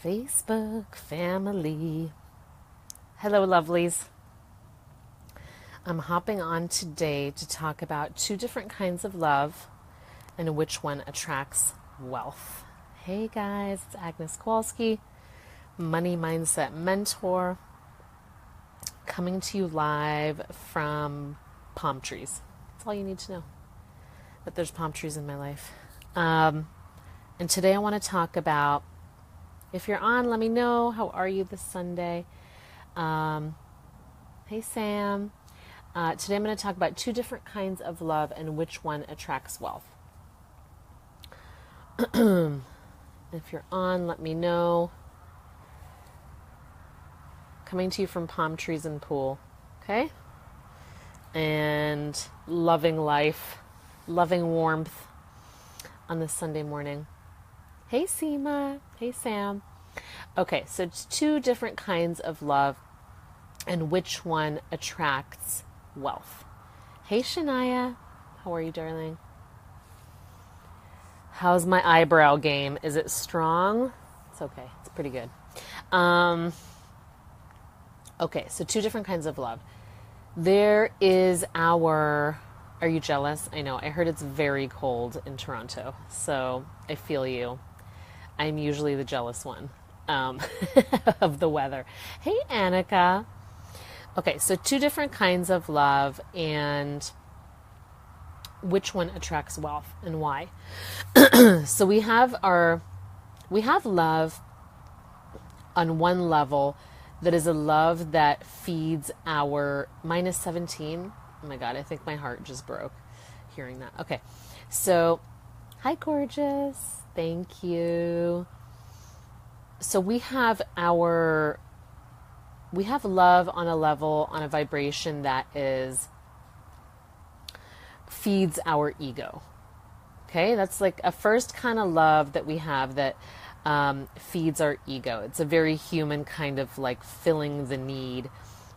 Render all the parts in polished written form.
Facebook family. Hello, lovelies. I'm hopping on today to talk about two different kinds of love and which one attracts wealth. Hey guys, it's Agnes Kowalski, Money Mindset Mentor, coming to you live from palm trees. That's all you need to know, that there's palm trees in my life. And today I want to talk about, if you're on, let me know. How are you this Sunday? Hey, Sam. Today I'm going to talk about two different kinds of love and which one attracts wealth. If you're on, let me know. Coming to you from palm trees and pool. Okay? And loving life, loving warmth on this Sunday morning. Hey, Seema. Hey, Sam. Okay, so it's two different kinds of love and which one attracts wealth. Hey, Shania. How are you, darling? How's my eyebrow game? Is it strong? It's okay. It's pretty good. Okay, so two different kinds of love. There is our... Are you jealous? I know. I heard it's very cold in Toronto, so I feel you. I'm usually the jealous one of the weather. Hey, Annika. Okay, so two different kinds of love and which one attracts wealth and why. So we have love on one level that is a love that feeds our -17. Oh my God, I think my heart just broke hearing that. Okay, so hi, gorgeous. Thank you. So we have love on a level, on a vibration that feeds our ego. Okay, that's like a first kind of love that we have that feeds our ego. It's a very human kind of like filling the need,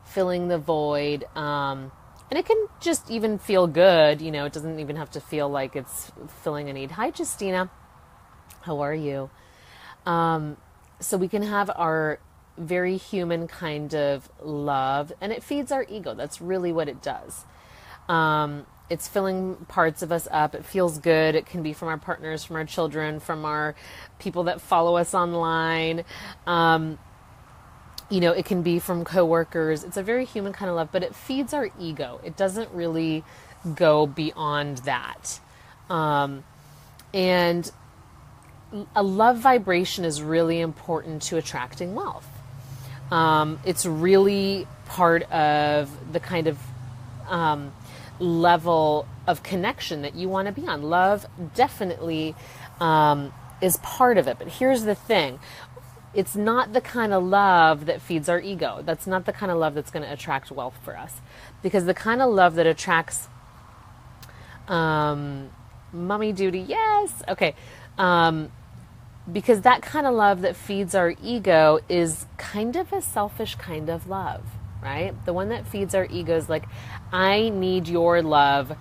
filling the void. And it can just even feel good. You know, it doesn't even have to feel like it's filling a need. Hi, Justina. How are you? So we can have our very human kind of love, and it feeds our ego. That's really what it does. It's filling parts of us up. It feels good. It can be from our partners, from our children, from our people that follow us online. It can be from coworkers. It's a very human kind of love, but it feeds our ego. It doesn't really go beyond that. And a love vibration is really important to attracting wealth. It's really part of the kind of level of connection that you want to be on. Love definitely is part of it. But here's the thing. It's not the kind of love that feeds our ego. That's not the kind of love that's going to attract wealth for us. Because the kind of love that attracts mommy duty, yes. Okay. Because that kind of love that feeds our ego is kind of a selfish kind of love, right? The one that feeds our ego is like, I need your love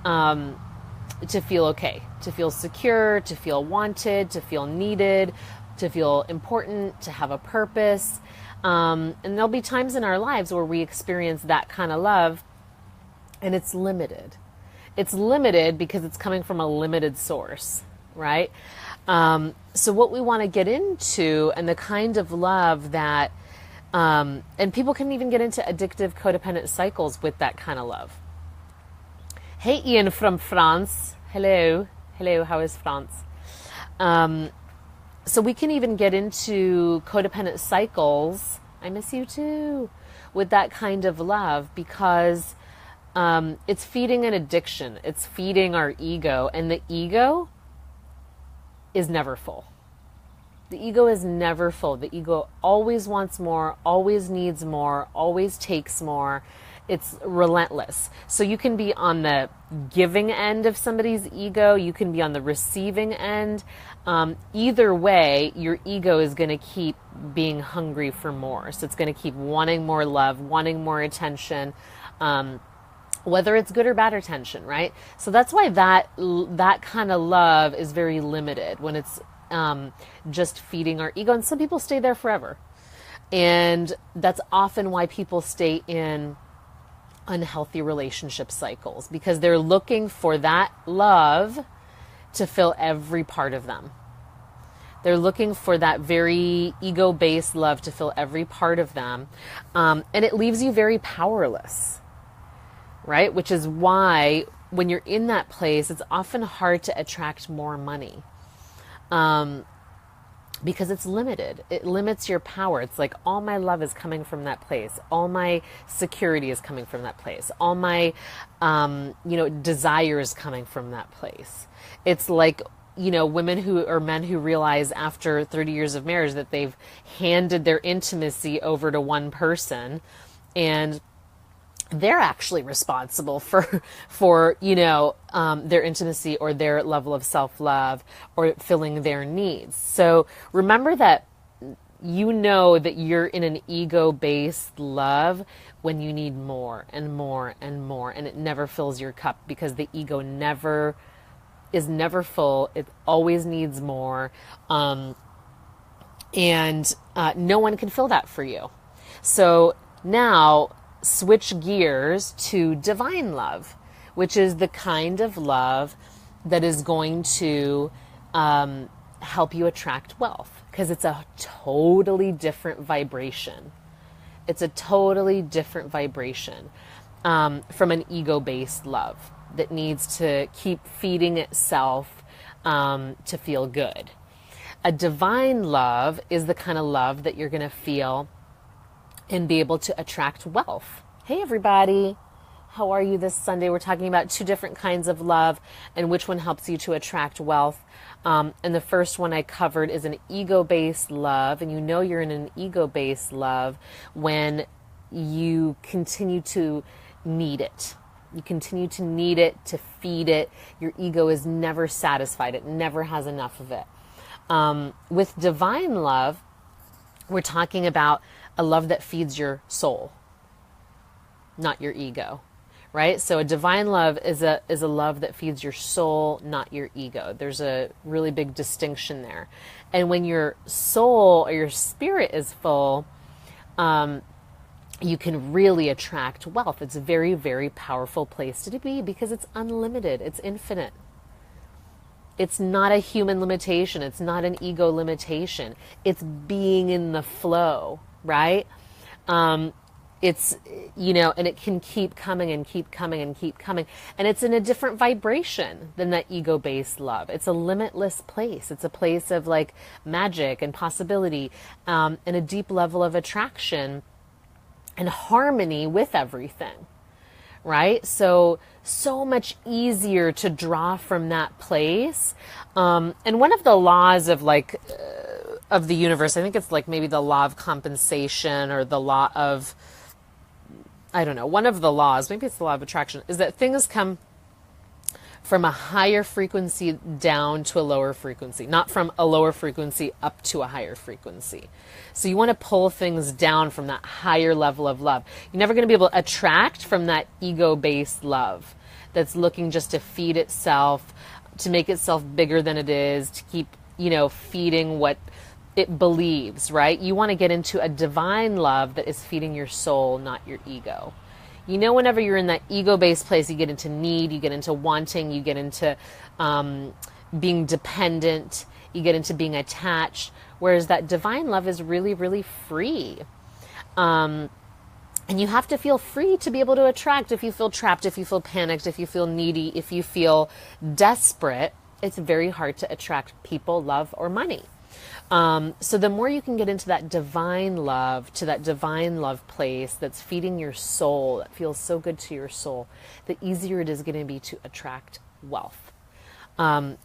to feel okay, to feel secure, to feel wanted, to feel needed, to feel important, to have a purpose. And there'll be times in our lives where we experience that kind of love, and it's limited. It's limited because it's coming from a limited source, right? So what we want to get into, and the kind of love that, and people can even get into addictive codependent cycles with that kind of love. Hey, Ian from France. Hello. Hello, how is France? So we can even get into codependent cycles. I miss you too. With that kind of love, because it's feeding an addiction. It's feeding our ego, and the ego is never full. The ego is never full. The ego always wants more, always needs more, always takes more. It's relentless. So you can be on the giving end of somebody's ego. You can be on the receiving end. Either way, your ego is going to keep being hungry for more. So it's going to keep wanting more love, wanting more attention, whether it's good or bad attention, right? So that's why that kind of love is very limited when it's just feeding our ego. And some people stay there forever. And that's often why people stay in unhealthy relationship cycles, because they're looking for that love to fill every part of them. They're looking for that very ego-based love to fill every part of them. And it leaves you very powerless, right? Which is why when you're in that place, it's often hard to attract more money. Because it's limited. It limits your power. It's like all my love is coming from that place. All my security is coming from that place. All my, desire is coming from that place. It's like, women who or men who realize after 30 years of marriage that they've handed their intimacy over to one person, and they're actually responsible for their intimacy or their level of self-love or filling their needs. So remember that that you're in an ego-based love when you need more and more and more, and it never fills your cup, because the ego is never full. It always needs more. And no one can fill that for you. So now switch gears to divine love, which is the kind of love that is going to help you attract wealth, because it's a totally different vibration. It's a totally different vibration from an ego-based love that needs to keep feeding itself to feel good. A divine love is the kind of love that you're going to feel and be able to attract wealth. Hey everybody, how are you this Sunday? We're talking about two different kinds of love and which one helps you to attract wealth. And the first one I covered is an ego-based love, and you're in an ego-based love when you continue to need it. You continue to need it, to feed it. Your ego is never satisfied. It never has enough of it. With divine love, we're talking about a love that feeds your soul, not your ego, right? So a divine love is a love that feeds your soul, not your ego. There's a really big distinction there. And when your soul or your spirit is full, you can really attract wealth. It's a very, very powerful place to be, because it's unlimited. It's infinite. It's not a human limitation. It's not an ego limitation. It's being in the flow, right? It's, and it can keep coming and keep coming and keep coming. And it's in a different vibration than that ego-based love. It's a limitless place. It's a place of like magic and possibility, and a deep level of attraction and harmony with everything, right? So much easier to draw from that place. And one of the laws of of the universe, I think it's like maybe the law of compensation or the law of, I don't know, one of the laws, maybe it's the law of attraction, is that things come from a higher frequency down to a lower frequency, not from a lower frequency up to a higher frequency. So you want to pull things down from that higher level of love. You're never going to be able to attract from that ego-based love that's looking just to feed itself, to make itself bigger than it is, to keep, feeding what it believes, right? You want to get into a divine love that is feeding your soul, not your ego. Whenever you're in that ego-based place, you get into need, you get into wanting, you get into being dependent, you get into being attached, whereas that divine love is really, really free. And you have to feel free to be able to attract. If you feel trapped, if you feel panicked, if you feel needy, if you feel desperate, it's very hard to attract people, love, or money. So the more you can get into that divine love, to that divine love place that's feeding your soul, that feels so good to your soul, the easier it is going to be to attract wealth.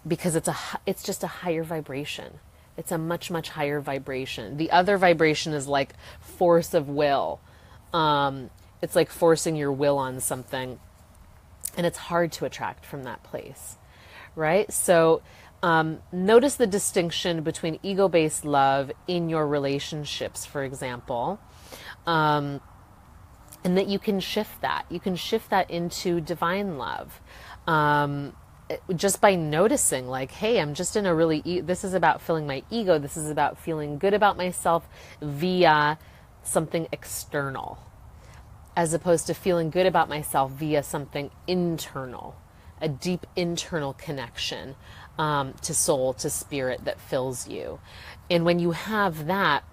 Because it's just a higher vibration. It's a much, much higher vibration. The other vibration is like force of will. It's like forcing your will on something, and it's hard to attract from that place, right? So notice the distinction between ego-based love in your relationships, for example, and that you can shift that. You can shift that into divine love. just by noticing, like, hey, I'm just in a really, this is about filling my ego. This is about feeling good about myself via something external, as opposed to feeling good about myself via something internal, a deep internal connection to soul, to spirit that fills you. And when you have that,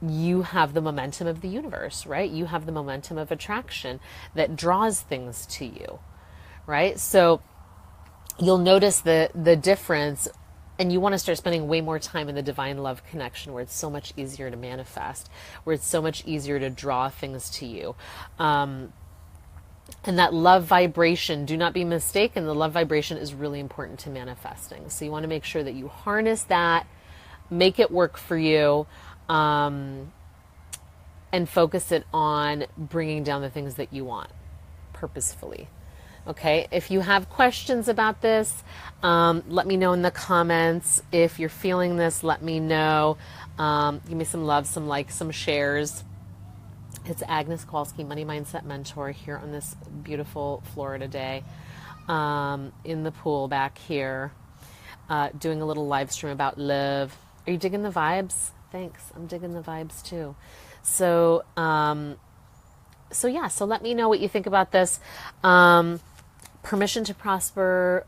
you have the momentum of the universe, right? You have the momentum of attraction that draws things to you, right? So you'll notice the difference, and you want to start spending way more time in the divine love connection, where it's so much easier to manifest, where it's so much easier to draw things to you. And that love vibration, do not be mistaken, the love vibration is really important to manifesting. So you want to make sure that you harness that, make it work for you, and focus it on bringing down the things that you want purposefully. Okay, if you have questions about this, let me know in the comments. If you're feeling this, let me know. Give me some love, some likes, some shares. It's Agnes Kowalski, Money Mindset Mentor, here on this beautiful Florida day, in the pool back here, doing a little live stream about love. Are you digging the vibes? Thanks. I'm digging the vibes too. So yeah, so let me know what you think about this. Permission to Prosper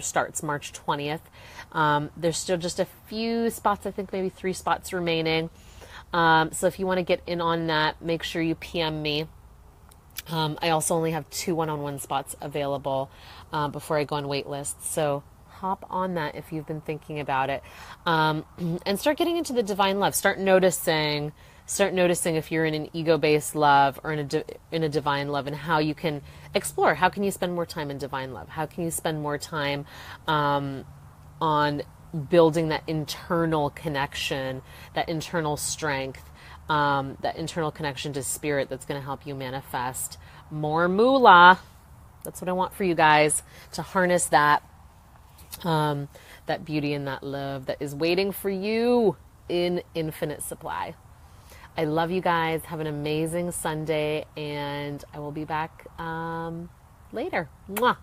starts March 20th. There's still just a few spots, I think maybe 3 spots remaining. So if you want to get in on that, make sure you PM me. I also only have 2 one-on-one spots available before I go on wait lists. So hop on that if you've been thinking about it. And start getting into the divine love. Start noticing if you're in an ego-based love or in a divine love, and how you can explore. How can you spend more time in divine love? How can you spend more time on building that internal connection, that internal strength, that internal connection to spirit that's going to help you manifest more moolah. That's what I want for you guys, to harness that, that beauty and that love that is waiting for you in infinite supply. I love you guys. Have an amazing Sunday, and I will be back later. Mwah.